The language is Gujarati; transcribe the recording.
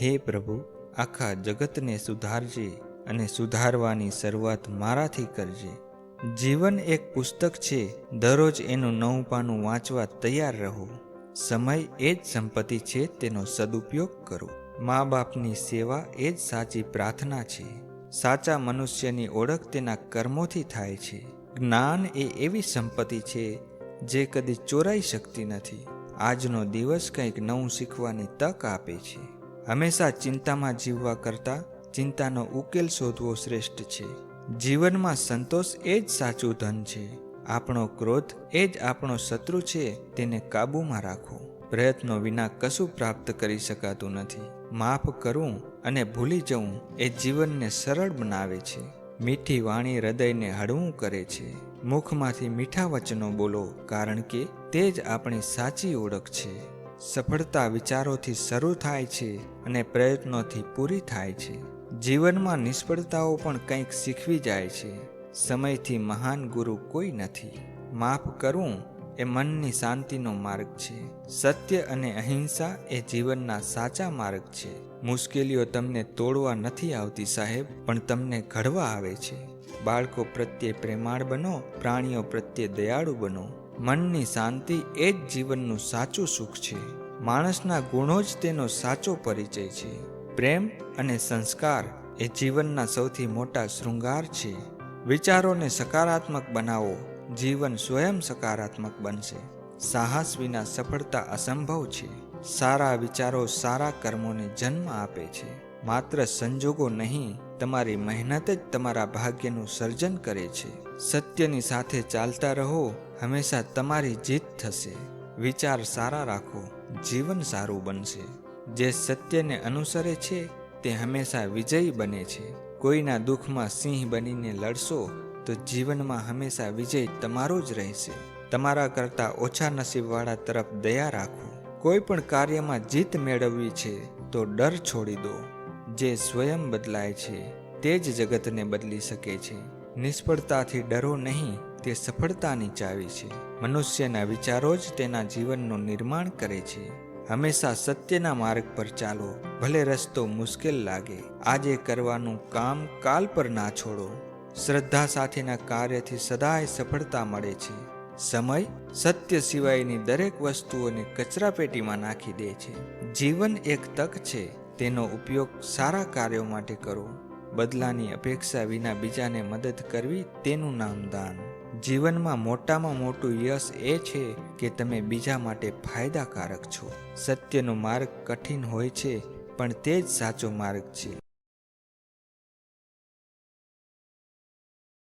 હે પ્રભુ, આખા જગતને સુધારજે અને સુધારવાની શરૂઆત મારાથી કરજે. જીવન એક પુસ્તક છે, દરરોજ એનું નવું પાનું વાંચવા તૈયાર રહો. સમય એ જ સંપત્તિ છે, તેનો સદુપયોગ કરો. મા બાપની સેવા એ જ સાચી પ્રાર્થના છે. સાચા મનુષ્યની ઓળખ તેના કર્મોથી થાય છે. જ્ઞાન એ એવી સંપત્તિ છે જે કદી ચોરાઈ શકતી નથી. આજનો દિવસ કંઈક નવું શીખવાની તક આપે છે. હંમેશા ચિંતામાં જીવવા કરતાં ચિંતાનો ઉકેલ શોધવો શ્રેષ્ઠ છે. જીવનમાં સંતોષ એ જ સાચું ધન છે. આપણો ક્રોધ એ જ આપણો શત્રુ છે, તેને કાબૂમાં રાખો. પ્રયત્નો વિના કશું પ્રાપ્ત કરી શકાતું નથી. માફ કરવું અને ભૂલી જવું એ જીવનને સરળ બનાવે છે. મીઠી વાણી હૃદયને હળવું કરે છે. મુખમાંથી મીઠા વચનો બોલો, કારણ કે તે જ આપણી સાચી ઓળખ છે. સફળતા વિચારોથી શરૂ થાય છે અને પ્રયત્નોથી પૂરી થાય છે. જીવનમાં નિષ્ફળતાઓ પણ કંઈક શીખવી જાય છે. સમયથી મહાન ગુરુ કોઈ નથી. માફ કરવું એ મનની શાંતિનો માર્ગ છે. સત્ય અને અહિંસા એ જીવનના સાચા માર્ગ છે. મુશ્કેલીઓ તમને તોડવા નથી આવતી સાહેબ, પણ તમને ઘડવા આવે છે. બાળકો પ્રત્યે પ્રેમાળ બનો, પ્રાણીઓ પ્રત્યે દયાળુ બનો. મનની શાંતિ એ જ જીવનનું સાચું સુખ છે. માણસના ગુણો જ તેનો સાચો પરિચય છે. પ્રેમ અને સંસ્કાર એ જીવનના સૌથી મોટા શૃંગાર છે. વિચારોને સકારાત્મક બનાવો, જીવન સ્વયં સકારાત્મક બનશે. સાહસ વિના સફળતા અસંભવ છે. સારા વિચારો સારા કર્મોને જન્મ આપે છે. માત્ર સંજોગો નહીં, તમારી મહેનત જ તમારા ભાગ્યનું સર્જન કરે છે. સત્યની સાથે ચાલતા રહો, હંમેશા તમારી જીત થશે. વિચાર સારા રાખો, જીવન સારું બનશે. જે સત્યને અનુસરે છે તે હંમેશા વિજયી બને છે. કોઈના દુઃખમાં સિંહ બનીને લડશો તો જીવનમાં હંમેશા વિજય તમારો જ રહેશે. તમારા કરતાં ઓછા નસીબવાળા તરફ દયા રાખો. કોઈ પણ કાર્યમાં જીત મેળવવી છે તો ડર છોડી દો. જે સ્વયં બદલાય છે તે જ જગતને બદલી શકે છે. નિષ્ફળતાથી ડરો નહીં, તે સફળતાની ચાવી છે. મનુષ્યના વિચારો જ તેના જીવનનું નિર્માણ કરે છે. હંમેશા સત્યના માર્ગ પર ચાલો, ભલે રસ્તો મુશ્કેલ લાગે. આજે કરવાનું કામ કાલ પર ના છોડો. શ્રદ્ધા સાથેના કાર્યથી સદાય સફળતા મળે છે. સમય સત્ય સિવાયની દરેક વસ્તુઓને કચરાપેટીમાં નાખી દે છે. જીવન એક તક છે, તેનો ઉપયોગ સારા કાર્યો માટે કરો. બદલાની અપેક્ષા વિના બીજાને મદદ કરવી, તેનું નામ દાન. જીવનમાં મોટામાં મોટું યશ એ છે કે તમે બીજા માટે ફાયદાકારક છો. સત્યનો માર્ગ કઠિન હોય છે, પણ તે જ સાચો માર્ગ છે.